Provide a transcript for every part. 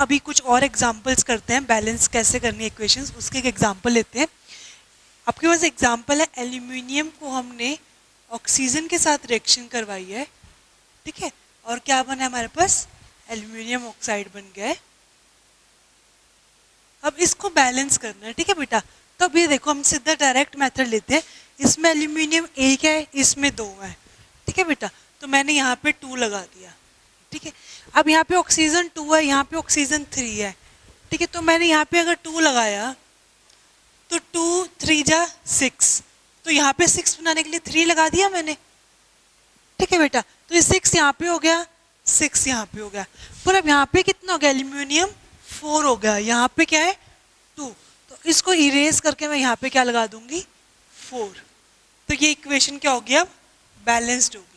अभी कुछ और एग्जांपल्स करते हैं, बैलेंस कैसे करनी है इक्वेशंस, उसके एक एग्जांपल लेते हैं। आपके पास एग्जांपल है, एल्यूमिनियम को हमने ऑक्सीजन के साथ रिएक्शन करवाई है, ठीक है, और क्या बना है हमारे पास, एल्यूमिनियम ऑक्साइड बन गया है। अब इसको बैलेंस करना है, ठीक है बेटा। तो अब ये देखो, हम सीधा डायरेक्ट मेथड लेते हैं। इसमें एल्यूमिनियम एक है, इसमें दो है, ठीक है बेटा। तो मैंने यहाँ पे 2 लगा दिया, ठीक है। अब यहाँ पे ऑक्सीजन 2 है, यहाँ पे ऑक्सीजन 3 है, ठीक है। तो मैंने यहाँ पे अगर 2 लगाया तो 2 3 जा 6, तो यहाँ पे 6 बनाने के लिए 3 लगा दिया मैंने, ठीक है बेटा। तो ये 6 यहाँ पे हो गया, 6 यहाँ पे हो गया, पर अब यहाँ पे कितना हो गया, एल्यूमिनियम 4 हो गया, यहाँ पे क्या है 2, तो इसको इरेज करके मैं यहाँ पे क्या लगा दूंगी 4। तो ये इक्वेशन क्या होगी, अब बैलेंस्ड होगी,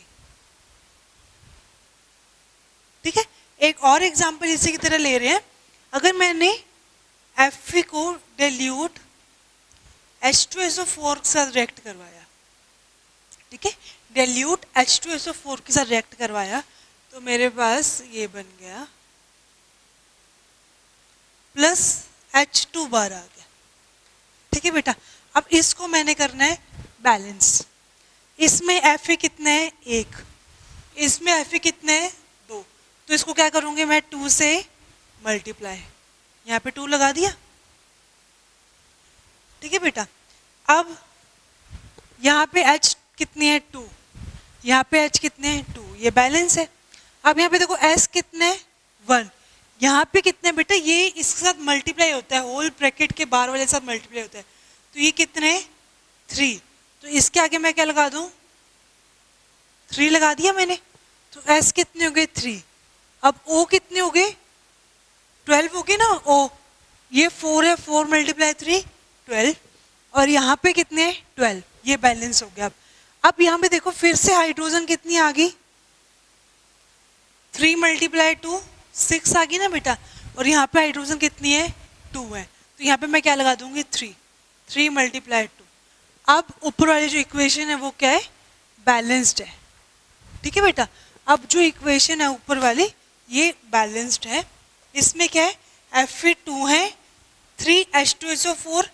ठीक है। एक और एग्जांपल इसी की तरह ले रहे हैं। अगर मैंने Fe को डाइल्यूट H2SO4 के साथ रिएक्ट करवाया, ठीक है, डाइल्यूट H2SO4 के साथ रिएक्ट करवाया, तो मेरे पास ये बन गया प्लस H2 बार आ गया, ठीक है बेटा। अब इसको मैंने करना है बैलेंस। इसमें Fe कितने हैं, 1, इसमें Fe कितने हैं, 2, तो इसको क्या करूंगी मैं, 2 से मल्टीप्लाई, यहाँ पे 2 लगा दिया, ठीक है बेटा। अब यहाँ पे H कितनी है, 2, यहाँ पे H कितने हैं, 2, ये बैलेंस है। अब यहाँ पे देखो S कितने हैं, 1, यहाँ पे कितने बेटा, ये इसके साथ मल्टीप्लाई होता है, होल ब्रैकेट के बाहर वाले साथ मल्टीप्लाई होता है, तो ये कितने, 3, तो इसके आगे मैं क्या लगा दूं, 3 लगा दिया मैंने, तो S कितने हो गए, 3। अब O कितने हो गए, 12 हो गए ना O, ये 4 है, 4 मल्टीप्लाई 3 12, और यहाँ पे कितने 12, ये बैलेंस हो गया। अब यहाँ पे देखो फिर से हाइड्रोजन कितनी आ गई, 3 मल्टीप्लाई 2 6 आ गई ना बेटा, और यहाँ पे हाइड्रोजन कितनी है, 2 है, तो यहाँ पे मैं क्या लगा दूंगी 3 मल्टीप्लाई 2। अब ऊपर वाली जो इक्वेशन है वो क्या है, बैलेंस्ड है, ठीक है बेटा। अब जो इक्वेशन है ऊपर वाली ये बैलेंस्ड है, इसमें क्या है, Fe2 है, 3H2SO4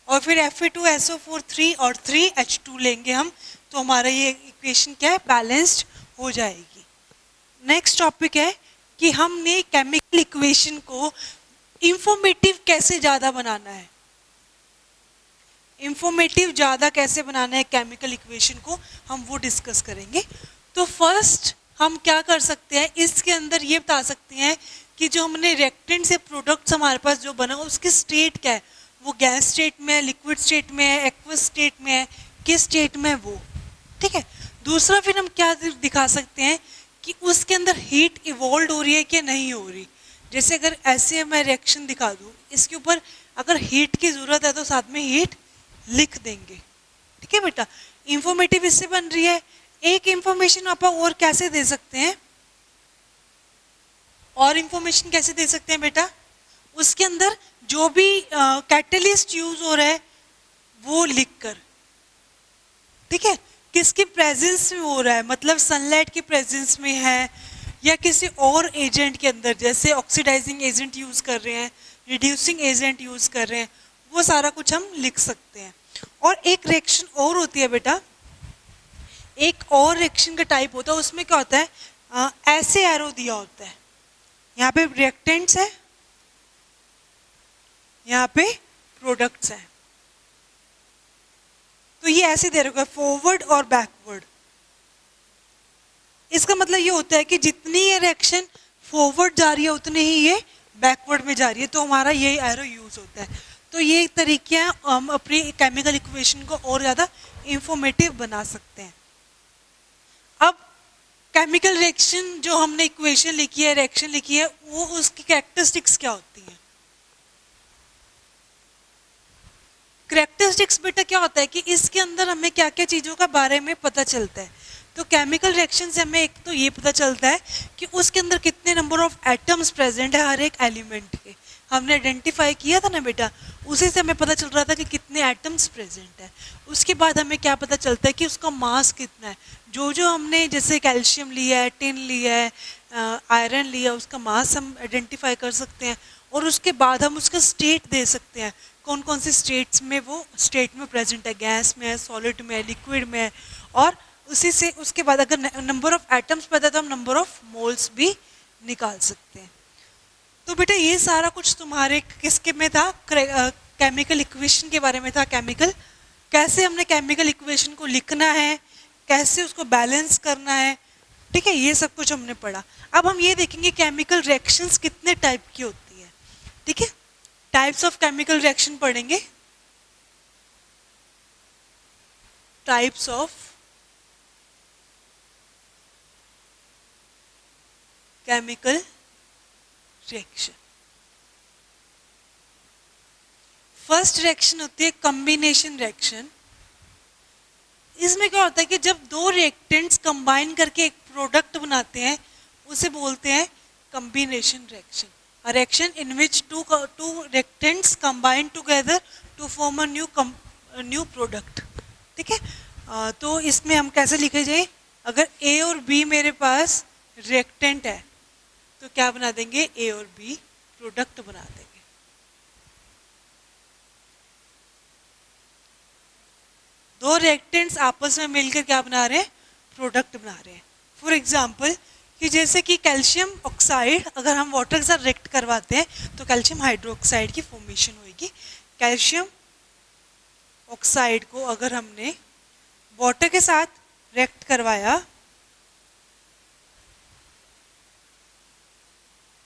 और फिर Fe2SO4 3 और 3H2 लेंगे हम, तो हमारा ये इक्वेशन क्या है, बैलेंस्ड हो जाएगी। नेक्स्ट टॉपिक है कि हमने केमिकल इक्वेशन को इंफॉर्मेटिव कैसे ज्यादा बनाना है, इंफॉर्मेटिव ज्यादा कैसे बनाना है केमिकल इक्वेशन को, हम वो डिस्कस करेंगे। तो फर्स्ट हम क्या कर सकते हैं, इसके अंदर ये बता सकते हैं कि जो हमने रिएक्टेंट से प्रोडक्ट्स हमारे पास जो बना उसकी स्टेट क्या है, वो गैस स्टेट में है, लिक्विड स्टेट में है, एक्वस स्टेट में है, किस स्टेट में है वो, ठीक है। दूसरा फिर हम क्या दिखा सकते हैं कि उसके अंदर हीट इवॉल्व हो रही है कि नहीं हो रही। जैसे अगर ऐसे मैं रिएक्शन दिखा दूँ, इसके ऊपर अगर हीट की जरूरत है तो साथ में हीट लिख देंगे, ठीक है बेटा। इंफॉर्मेटिव इससे बन रही है। एक इंफॉर्मेशन आप और कैसे दे सकते हैं, और इंफॉर्मेशन कैसे दे सकते हैं बेटा, उसके अंदर जो भी कैटलिस्ट यूज हो रहा है वो लिखकर, ठीक है, किसकी प्रेजेंस में हो रहा है, मतलब सनलाइट की प्रेजेंस में है या किसी और एजेंट के अंदर, जैसे ऑक्सीडाइजिंग एजेंट यूज कर रहे हैं, रिड्यूसिंग एजेंट यूज कर रहे हैं, वो सारा कुछ हम लिख सकते हैं। और एक रिएक्शन और होती है बेटा, एक और रिएक्शन का टाइप होता है, उसमें क्या होता है, ऐसे एरो दिया होता है, यहाँ पे रिएक्टेंट्स है, यहाँ पे प्रोडक्ट्स हैं, तो ये ऐसे दे रखा है फॉरवर्ड और बैकवर्ड। इसका मतलब ये होता है कि जितनी ये रिएक्शन फॉरवर्ड जा रही है उतनी ही ये बैकवर्ड में जा रही है, तो हमारा ये एरो यूज होता है। तो ये तरीके हैं हम अपनी केमिकल इक्वेशन को और ज़्यादा इंफॉर्मेटिव बना सकते हैं। अब केमिकल रिएक्शन जो हमने इक्वेशन लिखी है, रिएक्शन लिखी है, वो उसकी कैरेक्टरिस्टिक्स क्या होती हैं। कैरेक्टरिस्टिक्स बेटा क्या होता है कि इसके अंदर हमें क्या क्या चीज़ों का बारे में पता चलता है। तो केमिकल रिएक्शन से हमें एक तो ये पता चलता है कि उसके अंदर कितने नंबर ऑफ एटम्स प्रेजेंट है हर एक एलिमेंट के, हमने आइडेंटिफाई किया था ना बेटा, उसी से हमें पता चल रहा था कि कितने एटम्स प्रेजेंट है। उसके बाद हमें क्या पता चलता है कि उसका मास कितना है। जो जो हमने जैसे कैल्शियम लिया है, टिन लिया है, आयरन लिया, उसका मास हम आइडेंटिफाई कर सकते हैं और उसके बाद हम उसका स्टेट दे सकते हैं, कौन कौन से स्टेट्स में वो स्टेट में प्रेजेंट है, गैस में है, सॉलिड में है, लिक्विड में है। और उसी से उसके बाद अगर नंबर ऑफ एटम्स पता है तो हम नंबर ऑफ मोल्स भी निकाल सकते हैं। तो बेटा ये सारा कुछ तुम्हारे किसके में था, केमिकल इक्वेशन के बारे में था। केमिकल कैसे हमने केमिकल इक्वेशन को लिखना है, कैसे उसको बैलेंस करना है, ठीक है, ये सब कुछ हमने पढ़ा। अब हम ये देखेंगे केमिकल रिएक्शंस कितने टाइप की होती है, ठीक है, टाइप्स ऑफ केमिकल रिएक्शन पढ़ेंगे, types of chemical reaction. First reaction होती है कॉम्बिनेशन रिएक्शन। इसमें क्या होता है कि जब दो रिएक्टेंट्स कंबाइन करके एक प्रोडक्ट बनाते हैं उसे बोलते हैं combination reaction. A reaction in which two reactants combine together to form a new product, ठीक है। तो इसमें हम कैसे लिखे जाए, अगर A और B मेरे पास रिएक्टेंट है तो क्या बना देंगे, A और B प्रोडक्ट बना देंगे। दो रिएक्टेंट्स आपस में मिलकर क्या बना रहे हैं, प्रोडक्ट बना रहे हैं। फॉर एग्जाम्पल कि जैसे कि कैल्शियम ऑक्साइड अगर हम वाटर के साथ रिएक्ट करवाते हैं तो कैल्शियम हाइड्रोक्साइड की फॉर्मेशन होगी। कैल्शियम ऑक्साइड को अगर हमने वाटर के साथ रिएक्ट करवाया,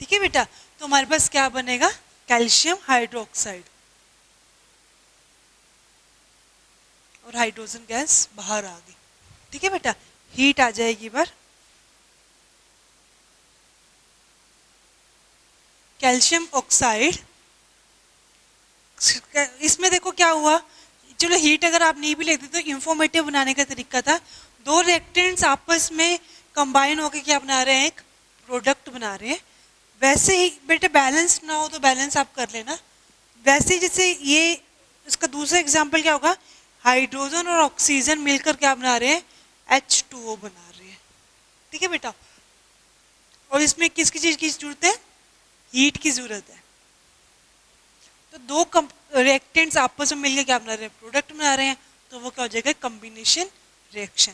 ठीक है बेटा, तो हमारे पास क्या बनेगा, कैल्शियम हाइड्रोक्साइड, और हाइड्रोजन गैस बाहर आ गई, ठीक है बेटा, हीट आ जाएगी बार। कैल्शियम ऑक्साइड, इसमें देखो क्या हुआ, चलो हीट अगर आप नहीं भी लेते तो इंफॉर्मेटिव बनाने का तरीका था। दो रिएक्टेंट्स आपस में कंबाइन होकर क्या बना रहे हैं, एक प्रोडक्ट बना रहे हैं। वैसे ही बेटे बैलेंस ना हो तो बैलेंस आप कर लेना। वैसे ही जैसे ये इसका दूसरा एग्जाम्पल क्या होगा, हाइड्रोजन और ऑक्सीजन मिलकर क्या बना रहे हैं, H2O बना रहे हैं, ठीक है बेटा। और इसमें किसकी चीज की जरूरत है, हीट की जरूरत है। तो दो रिएक्टेंट्स आपस में मिलकर क्या बना रहे हैं, प्रोडक्ट बना रहे हैं, तो वो क्या हो जाएगा, कॉम्बिनेशन रिएक्शन।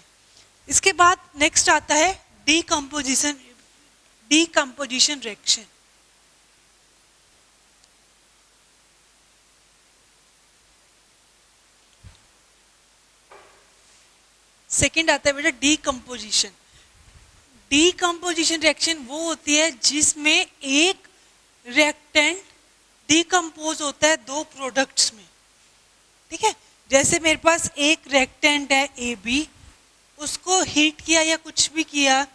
इसके बाद नेक्स्ट आता है डीकंपोजिशन रिएक्शन। सेकंड आता है बेटा डीकंपोजिशन। डीकंपोजिशन रिएक्शन वो होती है जिसमें एक रिएक्टेंट डीकंपोज होता है दो प्रोडक्ट्स में, ठीक है। जैसे मेरे पास एक रिएक्टेंट है AB, उसको हीट किया या कुछ भी किया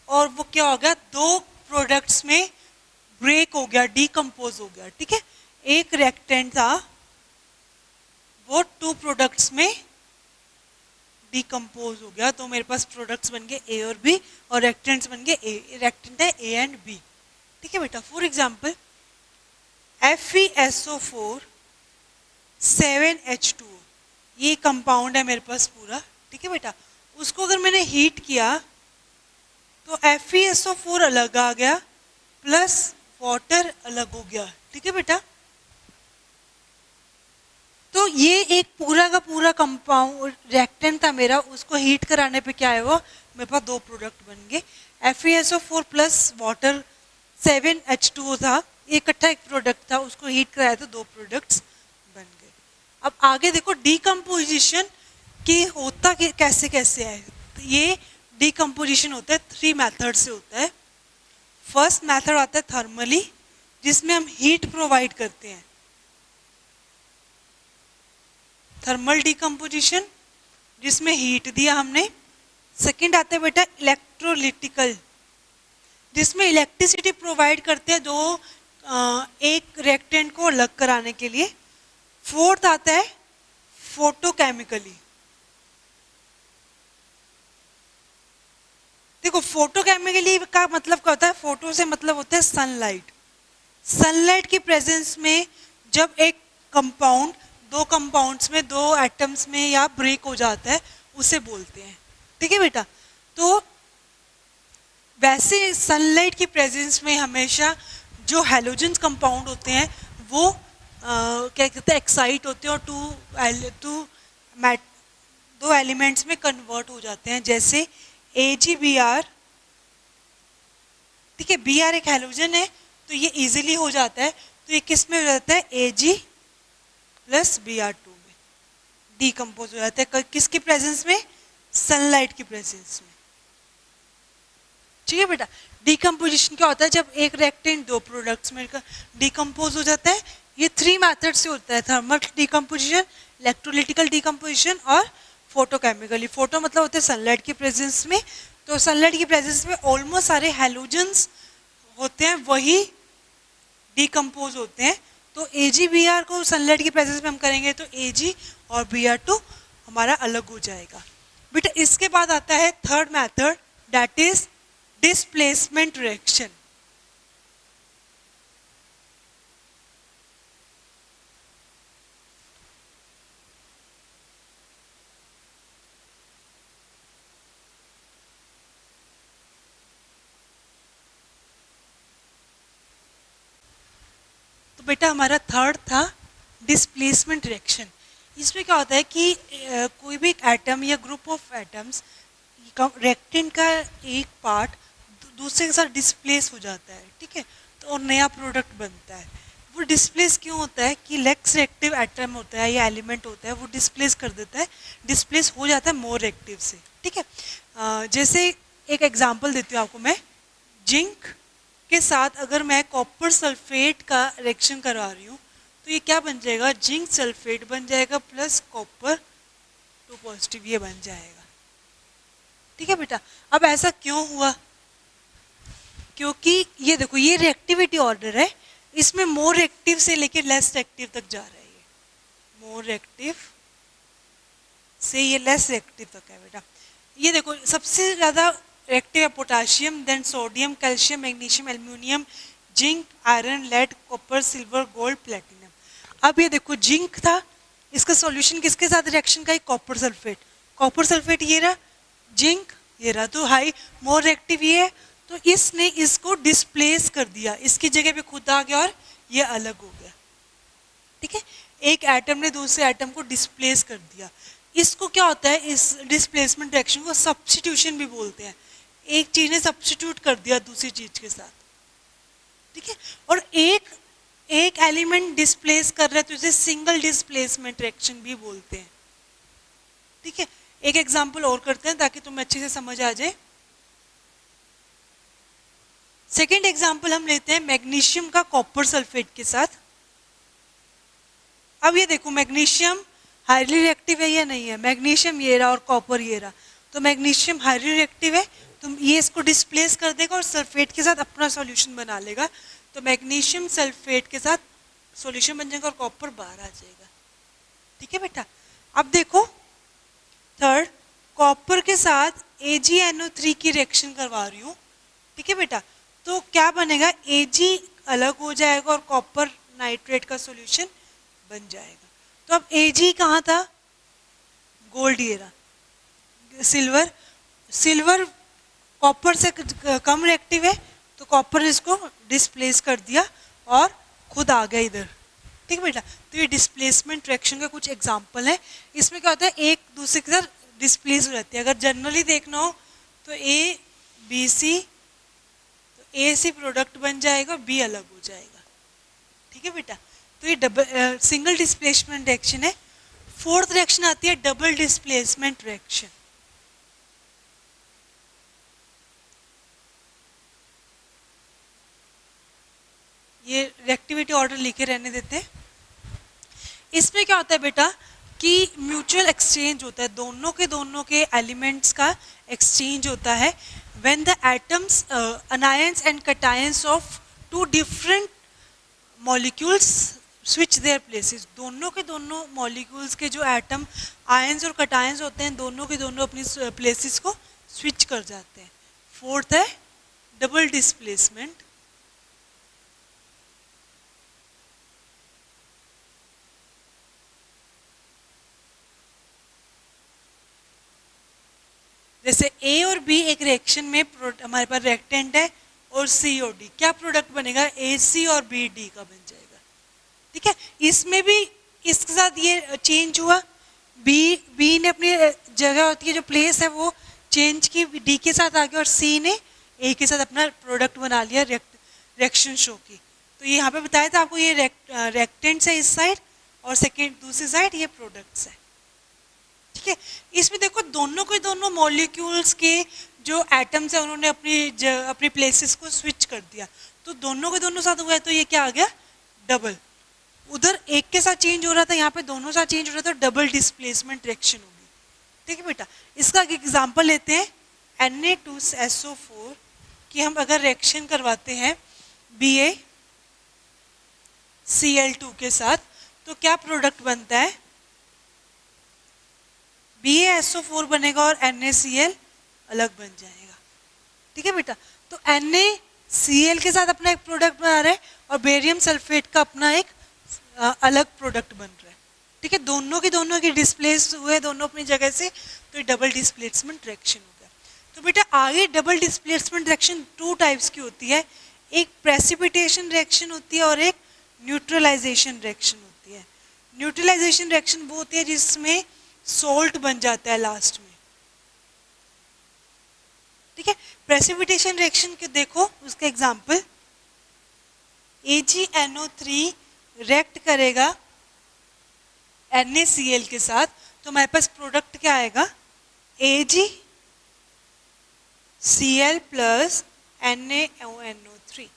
और वो क्या हो गया, दो प्रोडक्ट्स में ब्रेक हो गया, डीकंपोज हो गया, ठीक है। एक रिएक्टेंट था वो टू प्रोडक्ट्स में डीकंपोज हो गया, तो मेरे पास प्रोडक्ट्स बन गए A और B और रिएक्टेंट्स बन गए रिएक्टेंट है A एंड B, ठीक है बेटा। फॉर एग्जाम्पल FeSO4 7H2O, ये कंपाउंड है मेरे पास पूरा, ठीक है बेटा। उसको अगर मैंने हीट किया तो FeSO4 अलग आ गया प्लस वाटर अलग हो गया, ठीक है बेटा। तो ये एक पूरा का पूरा कंपाउंड रिएक्टेंट था मेरा, उसको हीट कराने पे क्या है, वो मेरे पास दो प्रोडक्ट बन गए। FeSO4 प्लस वाटर 7H2O था, ये इकट्ठा एक प्रोडक्ट था, उसको हीट कराया तो दो प्रोडक्ट्स बन गए। अब आगे देखो डीकंपोजिशन की होता कैसे कैसे है। तो ये डीकंपोजिशन होता है 3 मेथड से होता है। फर्स्ट मेथड आता है थर्मली, जिसमें हम हीट प्रोवाइड करते हैं, थर्मल डीकंपोजिशन जिसमें हीट दिया हमने। सेकंड आता है बेटा इलेक्ट्रोलिटिकल, जिसमें इलेक्ट्रिसिटी प्रोवाइड करते हैं दो एक रिएक्टेंट को अलग कराने के लिए। फोर्थ आता है फोटोकेमिकली। देखो फोटोकेमिकली का मतलब क्या होता है, फोटो से मतलब होता है सनलाइट। सनलाइट की प्रेजेंस में जब एक कंपाउंड दो कंपाउंड्स में दो एटम्स में या ब्रेक हो जाता है उसे बोलते हैं, ठीक है बेटा। तो वैसे सनलाइट की प्रेजेंस में हमेशा जो हैलोजन कंपाउंड होते हैं वो क्या कहते हैं एक्साइट होते हैं और टू दो एलिमेंट्स में कन्वर्ट हो जाते हैं, जैसे AgBr। ठीक है, Br एक हैलोजन है तो ये इजीली हो जाता है, तो ये किस में हो जाता है Ag प्लस Br2 में डिकम्पोज हो जाता है, किसकी प्रेजेंस में, सनलाइट की प्रेजेंस में। ठीक है बेटा, डिकम्पोजिशन क्या होता है, जब एक रिएक्टेंट दो प्रोडक्ट्स में डिकम्पोज हो जाता है। ये 3 मेथड से होता है, थर्मल डिकम्पोजिशन, इलेक्ट्रोलिटिकल डिकम्पोजिशन और फोटोकेमिकली। फोटो मतलब होते हैं सनलाइट की प्रेजेंस में, तो सनलाइट की प्रेजेंस में ऑलमोस्ट सारे हैलोजेंस होते हैं वही डिकम्पोज होते हैं। तो AgBr को सनलाइट की प्रेजेंस में हम करेंगे तो Ag और Br2 हमारा अलग हो जाएगा। बेटा इसके बाद आता है third method, that is displacement reaction. तो बेटा हमारा थर्ड था डिस्प्लेसमेंट रिएक्शन। इसमें क्या होता है कि कोई भी एटम या ग्रुप ऑफ एटम्स, रिएक्टेंट का एक पार्ट दूसरे के साथ डिस्प्लेस हो जाता है। ठीक है, तो और नया प्रोडक्ट बनता है। वो डिस्प्लेस क्यों होता है कि लेस रिएक्टिव एटम होता है या एलिमेंट होता है वो डिस्प्लेस कर देता है, डिस्प्लेस हो जाता है मोर रिएक्टिव से। ठीक है, जैसे एक एग्जांपल देती हूँ आपको मैं, जिंक के साथ अगर मैं कॉपर सल्फेट का रिएक्शन करवा रही हूँ तो ये क्या बन जाएगा, जिंक सल्फेट बन जाएगा प्लस कॉपर 2 पॉजिटिव, ये बन जाएगा। ठीक है बेटा, अब ऐसा क्यों हुआ, क्योंकि ये देखो ये रिएक्टिविटी ऑर्डर है, इसमें मोर रिएक्टिव से लेकर लेस रिएक्टिव तक जा रहा है। ये मोर रिएक्टिव से ये लेस रिएक्टिव तक है बेटा। ये देखो सबसे ज्यादा रिएक्टिव है potassium, then sodium, calcium, magnesium, aluminium, zinc, iron, lead, copper, silver, gold, platinum. अब ये देखो जिंक था, इसका सॉल्यूशन किसके साथ रिएक्शन का है, कॉपर सल्फेट। कॉपर सल्फेट ये रहा, जिंक ये रहा, तो हाई मोर रिएक्टिव ये है, तो इसने इसको डिस्प्लेस कर दिया, इसकी जगह पे खुद आ गया और ये अलग हो गया। ठीक है, एक एटम ने दूसरे एटम को डिस्प्लेस कर दिया। इसको क्या होता है, इस डिस्प्लेसमेंट रिएक्शन को सब्स्टिट्यूशन भी बोलते हैं। एक चीज ने सब्स्टिट्यूट कर दिया दूसरी चीज के साथ। ठीक है, और एक एलिमेंट डिस्प्लेस कर रहा है तो इसे सिंगल डिस्प्लेसमेंट रिएक्शन भी बोलते हैं। ठीक है, एक एग्जांपल और करते हैं ताकि तुम्हें अच्छे से समझ आ जाए। सेकेंड एग्जाम्पल हम लेते हैं मैग्नीशियम का कॉपर सल्फेट के साथ। अब ये देखो मैग्नीशियम हाईली रिएक्टिव है या नहीं है, मैग्नीशियम ये रहा और कॉपर ये रहा, तो मैग्नीशियम हाईली रिएक्टिव है, तो ये इसको डिस्प्लेस कर देगा और सल्फेट के साथ अपना सॉल्यूशन बना लेगा, तो मैग्नीशियम सल्फेट के साथ सॉल्यूशन बन जाएगा और कॉपर बाहर आ जाएगा। ठीक है बेटा, अब देखो थर्ड, कॉपर के साथ AgNO3 की रिएक्शन करवा रही हूँ। ठीक है बेटा, तो क्या बनेगा, Ag अलग हो जाएगा और कॉपर नाइट्रेट का सॉल्यूशन बन जाएगा। तो अब Ag कहाँ था, गोल्ड ये रहा, सिल्वर, सिल्वर कॉपर से कम रिएक्टिव है तो कॉपर ने इसको डिस्प्लेस कर दिया और खुद आ गया इधर। ठीक है बेटा, तो ये डिस्प्लेसमेंट रिएक्शन का कुछ एग्जांपल है। इसमें क्या होता है, एक दूसरे के साथ डिस्प्लेस हो जाती है। अगर जनरली देखना हो तो ABC, तो AC प्रोडक्ट बन जाएगा, B अलग हो जाएगा। ठीक है बेटा, तो ये सिंगल डिस्प्लेसमेंट रिएक्शन है। फोर्थ रिएक्शन आती है डबल डिस्प्लेसमेंट रिएक्शन। ये रिएक्टिविटी ऑर्डर लिखे रहने देते हैं। इसमें क्या होता है बेटा कि म्यूचुअल एक्सचेंज होता है, दोनों के एलिमेंट्स का एक्सचेंज होता है। When the atoms anions and cations of two different molecules switch their places, दोनों के दोनों मॉलिक्यूल्स के जो एटम आयंस और कटायंस होते हैं दोनों के दोनों अपनी प्लेसेस को स्विच कर जाते हैं। फोर्थ है डबल डिस्प्लेसमेंट। जैसे जैसे ए और बी एक रिएक्शन में हमारे पास रिएक्टेंट है और सी और डी, क्या प्रोडक्ट बनेगा? ए सी और बी डी का बन जाएगा। ठीक है, इसमें भी इसके साथ ये चेंज हुआ, बी ने अपनी जगह होती है जो प्लेस है वो चेंज की, डी के साथ आ गया, और सी ने ए के साथ अपना प्रोडक्ट बना लिया, रिएक्शन शो की। तो ये यहाँ पे बताया था आपको, ये रिएक्टेंट्स है इस साइड और सेकेंड दूसरी साइड ये प्रोडक्ट्स है। ठीक है, इसमें देखो दोनों मॉलिक्यूल्स के जो एटम्स है उन्होंने अपनी प्लेसेस को स्विच कर दिया, तो दोनों के दोनों साथ हुआ है, तो ये क्या आ गया? डबल। उधर एक के साथ चेंज हो रहा था, यहाँ पे दोनों साथ चेंज हो रहा था, डबल डिस्प्लेसमेंट रिएक्शन होगी। ठीक है बेटा, इसका एक एग्जांपल लेते हैं Na2SO4 कि हम अगर रिएक्शन करवाते हैं BaCl2 के साथ तो क्या प्रोडक्ट बनता है? BaSO4 बनेगा और NaCl अलग बन जाएगा। ठीक है बेटा, तो NaCl के साथ अपना एक प्रोडक्ट बना रहा है और बेरियम सल्फेट का अपना एक अलग प्रोडक्ट बन रहा है। ठीक है, दोनों के डिस्प्लेस हुए दोनों अपनी जगह से, तो डबल डिस्प्लेसमेंट रिएक्शन हो गया। तो बेटा आगे डबल डिस्प्लेसमेंट रिएक्शन 2 टाइप्स की होती है, एक प्रेसिपिटेशन रिएक्शन होती है और एक न्यूट्रलाइजेशन रिएक्शन होती है। न्यूट्रलाइजेशन रिएक्शन वो होती है जिसमें सोल्ट बन जाता है लास्ट में। ठीक है, प्रेसिपिटेशन रिएक्शन के देखो उसका एग्जांपल, AgNO3 रिएक्ट करेगा NaCl के साथ, तो हमारे पास प्रोडक्ट क्या आएगा? AgCl plus NaONO3।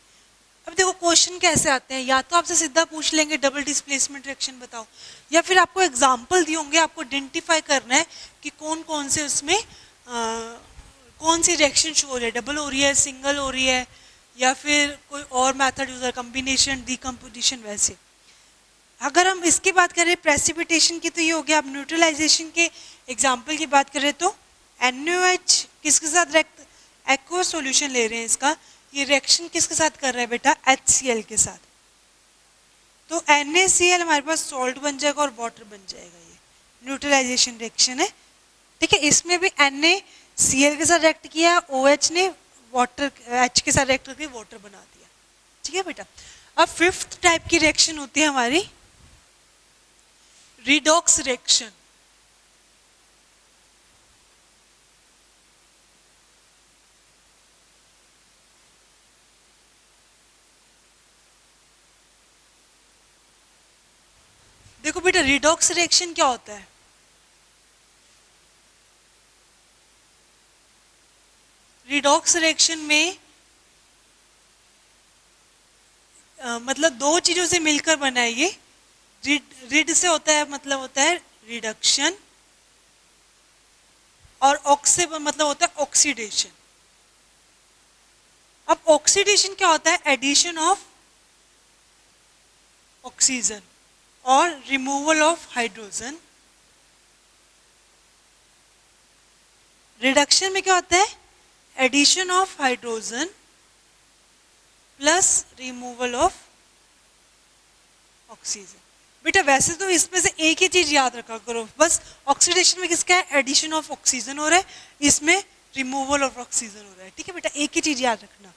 अब देखो क्वेश्चन कैसे आते हैं, या तो आपसे सीधा पूछ लेंगे डबल डिस्प्लेसमेंट रिएक्शन बताओ, या फिर आपको एग्जांपल दिए होंगे, आपको आइडेंटिफाई करना है कि कौन कौन से उसमें कौन सी रिएक्शन शो हो रही है, डबल हो रही है, सिंगल हो रही है, या फिर कोई और मेथड यूज है, कम्बिनेशन, डिकम्पोजिशन। वैसे अगर हम इसकी बात करें प्रेसिपिटेशन की, तो ये हो गया। अब न्यूट्रलाइजेशन के एग्जाम्पल की बात करें तो NaOH किसके साथ एक्वा सॉल्यूशन ले रहे हैं इसका, ये रिएक्शन किसके साथ कर रहा है बेटा? HCl के साथ। तो NaCl हमारे पास सॉल्ट बन जाएगा और वाटर बन जाएगा, ये न्यूट्रलाइजेशन रिएक्शन है। ठीक है, इसमें भी NaCl के साथ रिएक्ट किया, OH ने वाटर H के साथ रिएक्ट करके वाटर बना दिया। ठीक है बेटा, अब 5th टाइप की रिएक्शन होती है हमारी रिडॉक्स रिएक्शन। देखो बेटा रिडॉक्स रिएक्शन क्या होता है? रिडॉक्स रिएक्शन में मतलब 2 चीजों से मिलकर बना है ये। रिड से होता है, मतलब होता है रिडक्शन, और ऑक्स से मतलब होता है ऑक्सीडेशन। अब ऑक्सीडेशन क्या होता है? एडिशन ऑफ ऑक्सीजन और रिमूवल ऑफ हाइड्रोजन। रिडक्शन में क्या होता है? Addition of hydrogen plus removal of oxygen. बेटा वैसे तो इसमें से एक ही चीज याद रखा करो, बस ऑक्सीडेशन में किसका है? एडिशन ऑफ ऑक्सीजन हो रहा है, इसमें रिमूवल ऑफ ऑक्सीजन हो रहा है। ठीक है बेटा, एक ही चीज याद रखना,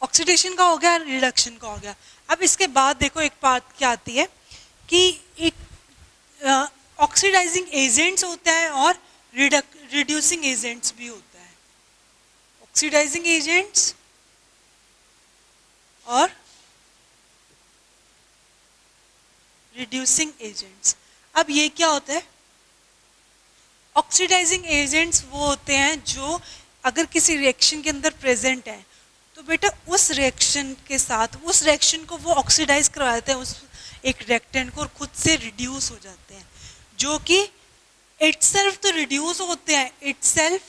ऑक्सीडेशन का हो गया, रिडक्शन का हो गया। अब इसके बाद देखो एक बात क्या आती है कि एक ऑक्सीडाइजिंग एजेंट्स होता है और रिड्यूसिंग एजेंट्स भी होता है। ऑक्सीडाइजिंग एजेंट्स और रिड्यूसिंग एजेंट्स। अब ये क्या होता है? ऑक्सीडाइजिंग एजेंट्स वो होते हैं जो अगर किसी रिएक्शन के अंदर प्रेजेंट है तो बेटा उस रिएक्शन के साथ उस रिएक्शन को वो ऑक्सीडाइज करवा देते हैं उस एक रिएक्टेंट को, और खुद से रिड्यूस हो जाते हैं, जो कि इटसेल्फ तो रिड्यूस होते हैं, इटसेल्फ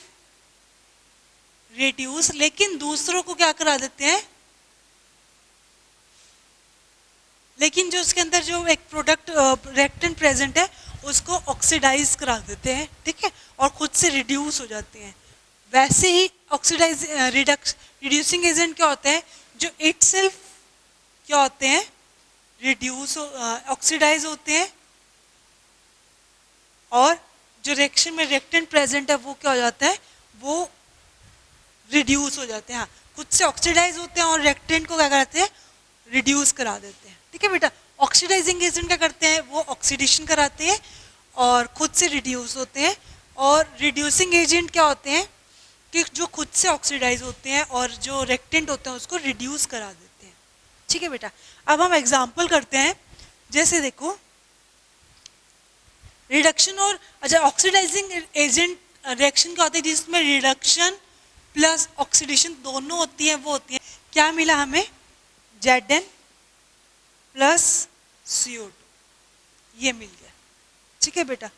रिड्यूस, लेकिन दूसरों को क्या करा देते हैं? लेकिन जो उसके अंदर जो एक प्रोडक्ट रिएक्टेंट प्रेजेंट है उसको ऑक्सीडाइज करा देते हैं। ठीक है, और खुद से रिड्यूस हो जाते हैं। वैसे ही ऑक्सीडाइज रिड्यूसिंग एजेंट क्या होते हैं? जो इटसेल्फ क्या होते हैं? रिड्यूस ऑक्सीडाइज होते हैं, और जो रिएक्शन में रिएक्टेंट प्रेजेंट है वो क्या हो जाता है, वो रिड्यूस हो जाते हैं, हाँ खुद से ऑक्सीडाइज होते हैं और रिएक्टेंट को क्या करते हैं, रिड्यूस करा देते हैं। ठीक है बेटा, ऑक्सीडाइजिंग एजेंट क्या करते हैं, वो ऑक्सीडेशन कराते हैं और खुद से रिड्यूस होते हैं। और रिड्यूसिंग एजेंट क्या होते हैं कि जो खुद से ऑक्सीडाइज होते हैं और जो रिएक्टेंट होते हैं उसको रिड्यूस करा देते हैं। ठीक है बेटा, अब हम एग्जांपल करते हैं, जैसे देखो रिडक्शन और अच्छा ऑक्सीडाइजिंग एजेंट रिएक्शन क्या होती है जिसमें रिडक्शन प्लस ऑक्सीडेशन दोनों होती है, वो होती है क्या मिला हमें, Zn प्लस CO2, ये मिल गया। ठीक है बेटा,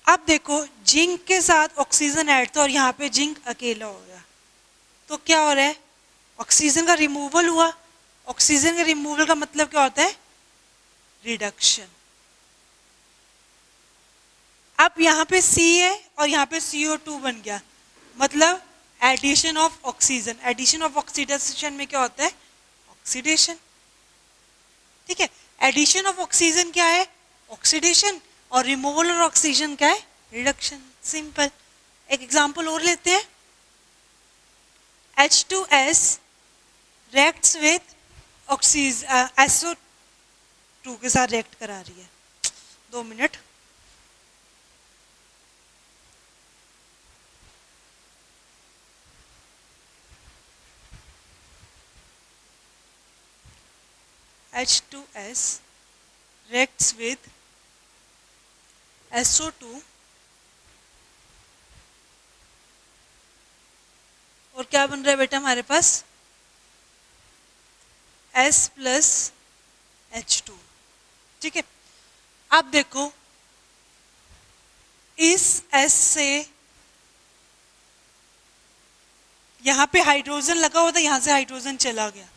अब देखो जिंक के साथ ऑक्सीजन ऐड था और यहाँ पे जिंक अकेला हो गया, तो क्या हो रहा है, ऑक्सीजन का रिमूवल हुआ। ऑक्सीजन के रिमूवल का मतलब क्या होता है, रिडक्शन। अब यहाँ पे C है और यहाँ पे CO2 बन गया, मतलब addition of oxygen. Addition of oxidation में क्या होता है, ऑक्सीडेशन। ठीक है, एडिशन ऑफ ऑक्सीजन क्या है, ऑक्सीडेशन, और रिमूवल ऑफ ऑक्सीजन क्या है, रिडक्शन। सिंपल। एक एग्जांपल और लेते हैं, H2S reacts with oxygen SO2 के साथ रिएक्ट करा रही है। 2 minute. H2S reacts with SO2 और क्या बन रहा है बेटा हमारे पास, S प्लस H2। ठीक है, अब देखो इस S से यहाँ पे हाइड्रोजन लगा हुआ था, यहाँ से हाइड्रोजन चला गया,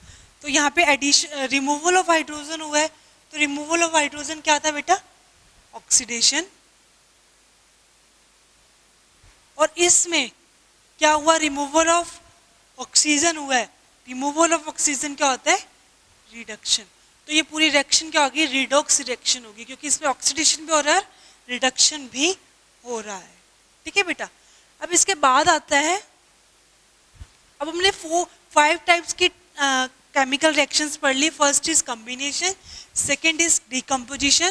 तो यहाँ पे एडिशन रिमूवल ऑफ हाइड्रोजन हुआ है। तो रिमूवल ऑफ हाइड्रोजन क्या था बेटा, ऑक्सीडेशन। और इसमें क्या हुआ, रिमूवल ऑफ ऑक्सीजन हुआ है। रिमूवल ऑफ ऑक्सीजन क्या होता है, रिडक्शन। तो ये पूरी रिएक्शन क्या होगी, रिडॉक्स रिएक्शन होगी, क्योंकि इसमें ऑक्सीडेशन भी हो रहा है, रिडक्शन भी हो रहा है। ठीक है बेटा, अब इसके बाद आता है, अब हमने 5 टाइप्स की केमिकल रिएक्शंस पढ़ ली। First is combination, second is decomposition,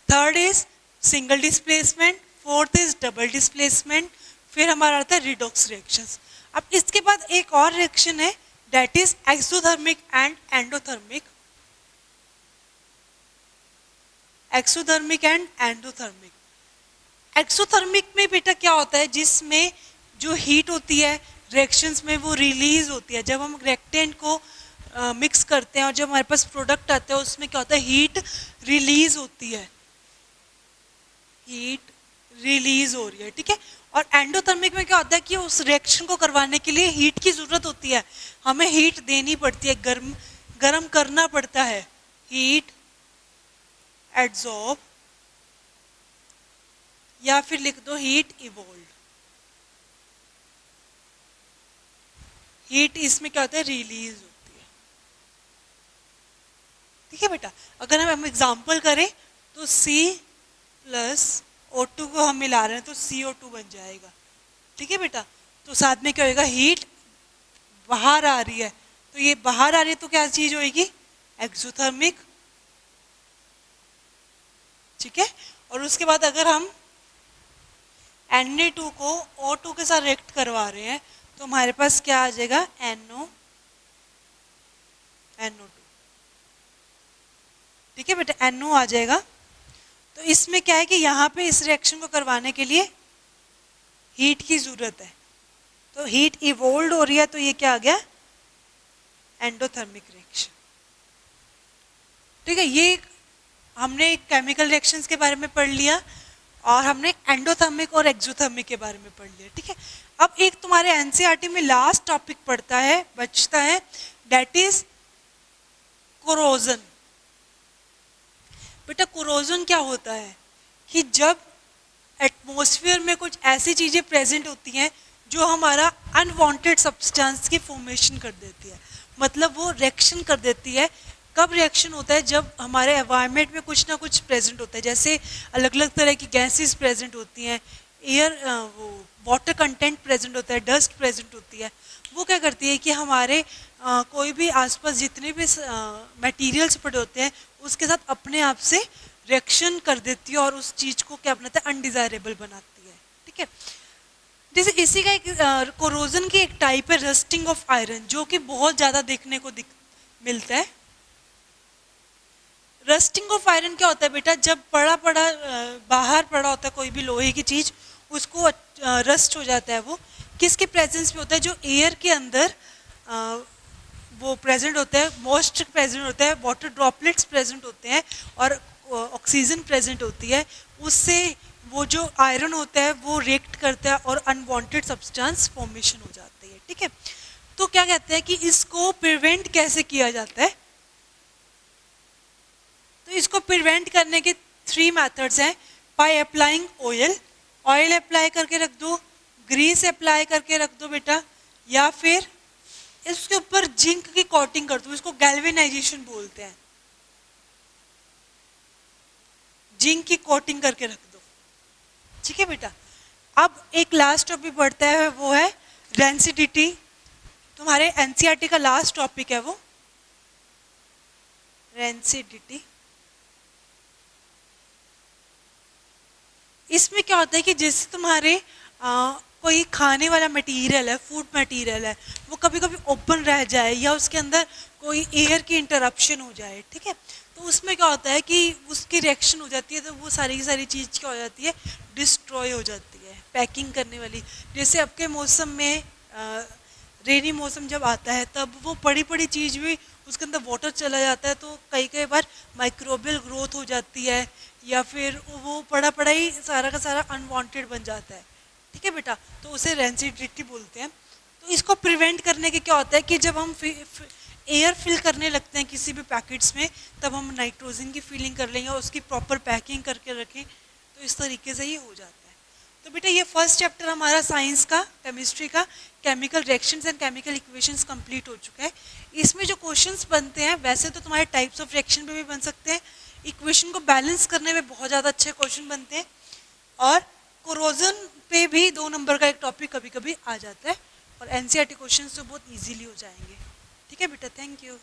third is single displacement, fourth is double displacement, फिर हमारा आता है रिडॉक्स रिएक्शंस। अब इसके बाद एक और रिएक्शन है, that is exothermic and endothermic. Exothermic and endothermic. Exothermic में बेटा क्या होता है, जिसमें जो हीट होती है रिएक्शंस में वो रिलीज होती है। जब हम रिएक्टेंट को मिक्स करते हैं और जब हमारे पास प्रोडक्ट आता है उसमें क्या होता है, हीट रिलीज होती है, हीट रिलीज हो रही है। ठीक है, और एंडोथर्मिक में क्या होता है कि उस रिएक्शन को करवाने के लिए हीट की जरूरत होती है, हमें हीट देनी पड़ती है, गर्म करना पड़ता है। हीट एड्सॉर्ब या फिर लिख दो हीट इवोल्व। हीट इसमें क्या होता है, रिलीज होती है। ठीक है बेटा, अगर हम एग्जांपल करें तो C प्लस O2 को हम मिला रहे हैं तो CO2 बन जाएगा। ठीक है बेटा, तो साथ में क्या होगा, हीट बाहर आ रही है, तो ये बाहर आ रही है तो क्या चीज होगी, एक्सोथर्मिक। ठीक है, और उसके बाद अगर हम Na2 को O2 के साथ रिएक्ट करवा रहे हैं तो हमारे पास क्या आ जाएगा, NO2। ठीक है बेटा, NO आ जाएगा। तो इसमें क्या है कि यहाँ पे इस रिएक्शन को करवाने के लिए हीट की जरूरत है, तो हीट इवोल्व हो रही है, तो ये क्या आ गया, एंडोथर्मिक रिएक्शन। ठीक है, ये हमने केमिकल रिएक्शंस के बारे में पढ़ लिया और हमने एंडोथर्मिक और एक्सोथर्मिक के बारे में पढ़ लिया। ठीक है, अब एक तुम्हारे एनसीईआरटी में लास्ट टॉपिक पढ़ता है, बचता है, दैट इज कोरोजन। बेटा कोरोजन क्या होता है कि जब एटमॉस्फेयर में कुछ ऐसी चीजें प्रेजेंट होती हैं जो हमारा अनवांटेड सब्सटेंस की फॉर्मेशन कर देती है, मतलब वो रिएक्शन कर देती है। कब रिएक्शन होता है, जब हमारे एनवायरनमेंट में कुछ ना कुछ प्रेजेंट होता है, जैसे अलग अलग तरह की गैसेस प्रेजेंट होती हैं, एयर वो वाटर कंटेंट प्रेजेंट होता है, डस्ट प्रेजेंट होती है, वो क्या करती है कि हमारे कोई भी आसपास जितने भी मटेरियल्स पड़े होते हैं उसके साथ अपने आप से रिएक्शन कर देती है और उस चीज को क्या बनाता है, अनडिजायरेबल बनाती है। ठीक है, जैसे इसी का एक कोरोजन की एक टाइप है रस्टिंग ऑफ आयरन, जो कि बहुत ज्यादा देखने को मिलता है। रस्टिंग ऑफ आयरन क्या होता है बेटा, जब पड़ा पड़ा बाहर पड़ा होता है कोई भी लोहे की चीज, उसको रस्ट हो जाता है, वो किसके प्रेजेंस में होता है, जो एयर के अंदर वो प्रेजेंट होता है, मॉइस्चर प्रेजेंट होता है, वाटर ड्रॉपलेट्स प्रेजेंट होते हैं और ऑक्सीजन प्रेजेंट होती है, उससे वो जो आयरन होता है वो रिएक्ट करता है और अनवांटेड सब्सटेंस फॉर्मेशन हो जाती है। ठीक है, तो क्या कहते हैं कि इसको प्रिवेंट कैसे किया जाता है, तो इसको प्रिवेंट करने के 3 मेथड्स हैं। By applying oil, oil apply करके रख दो, ग्रीस अप्लाई करके रख दो बेटा, या फिर इसके ऊपर जिंक की कोटिंग कर दो, इसको गैल्वेनाइजेशन बोलते हैं, जिंक की कोटिंग करके रख दो। ठीक है बेटा, अब एक लास्ट टॉपिक पढ़ता है, वो है डेंसिटी। तुम्हारे एनसीईआरटी का लास्ट टॉपिक है वो डेंसिटी। इसमें क्या होता है कि जैसे तुम्हारे कोई खाने वाला मटेरियल है, फूड मटेरियल है, वो कभी कभी ओपन रह जाए या उसके अंदर कोई एयर की इंटरप्शन हो जाए, ठीक है, तो उसमें क्या होता है कि उसकी रिएक्शन हो जाती है, तो वो सारी की सारी चीज़ क्या हो जाती है, डिस्ट्रॉय हो जाती है। पैकिंग करने वाली, जैसे अब के मौसम में रेनी मौसम जब आता है तब वो बड़ी बड़ी चीज़ भी उसके अंदर वाटर चला जाता है, तो कई कई बार माइक्रोबियल ग्रोथ हो जाती है, या फिर वो पड़ा पड़ा ही सारा का सारा अनवांटेड बन जाता है। ठीक है बेटा, तो उसे रेंसिडिटी बोलते हैं। तो इसको प्रिवेंट करने के क्या होता है कि जब हम एयर फिल करने लगते हैं किसी भी पैकेट्स में, तब हम नाइट्रोजन की फिलिंग कर लेंगे और उसकी प्रॉपर पैकिंग करके रखें, तो इस तरीके से ही हो जाता है। तो बेटा ये फर्स्ट चैप्टर हमारा साइंस का, केमिस्ट्री का, chemical reactions and chemical equations complete हो चुका है। इसमें जो क्वेश्चंस बनते हैं वैसे तो तुम्हारे टाइप्स ऑफ रिएक्शन पे भी बन सकते हैं, इक्वेशन को बैलेंस करने में बहुत ज़्यादा अच्छे क्वेश्चन बनते हैं, और कोरोजन पे भी 2 नंबर का एक टॉपिक कभी कभी आ जाता है, और एनसीईआरटी क्वेश्चन तो बहुत ईजिली हो जाएंगे। ठीक है बेटा, थैंक यू।